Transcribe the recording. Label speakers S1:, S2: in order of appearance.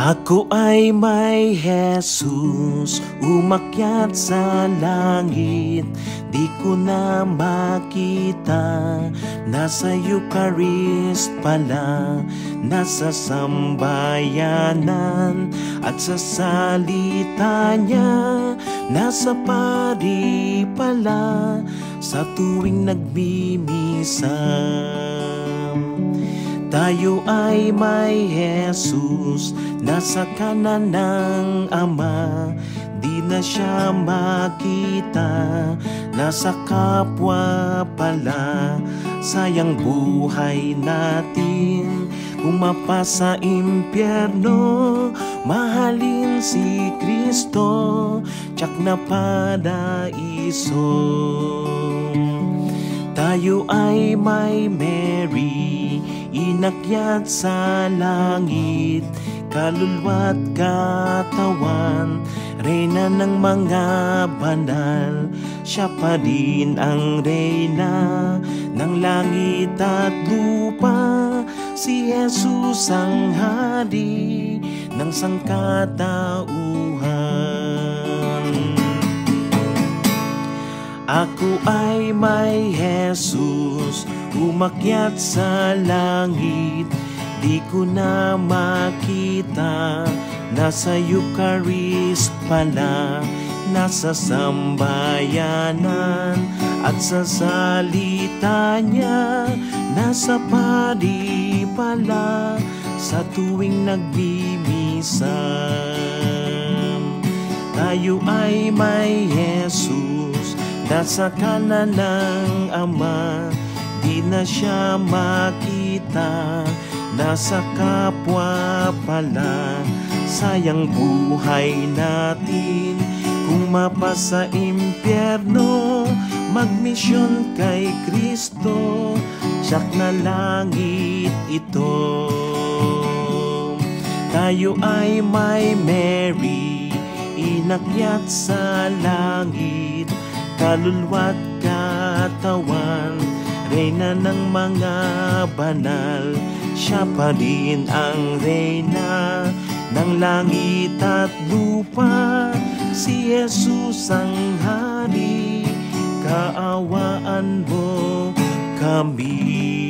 S1: Ako ay may Jesus, umakyat sa langit. Di ko na makita, nasa Eucharist pala, nasa sambayanan at sa salita niya. Nasa pari pala, sa tuwing nagmimisa. Tayo ay may Jesus, nasa kanan ng Ama. Di na siya makita, nasa kapwa pala. Sayang buhay natin kung mapasa impyerno. Mahalin si Kristo, tsak na paraiso. Tayo ay may Mary, inakyat sa langit, kaluluwa't katawan, reyna ng mga banal. Siya pa din ang reyna ng langit at lupa, si Jesus ang hari ng sangkatauhan. Ako ay may Jesus, umakyat sa langit. Di ko na makita, nasa Eucharist pala, nasa sambayanan at sa salita niya. Nasa pari pala, sa tuwing nagmimisa. Tayo ay may Jesus, nasa kanan ng Ama. Di na siya makita, nasa kapwa pala. Sayang buhay natin kung mapasa impyerno. Magmisyon kay Kristo, siyak na langit ito. Tayo ay may Mary, inakyat sa langit, kaluluwa't katawan, reyna ng mga banal. Siya pa din ang reyna ng langit at lupa, si Jesus ang hari. Kaawaan mo kami.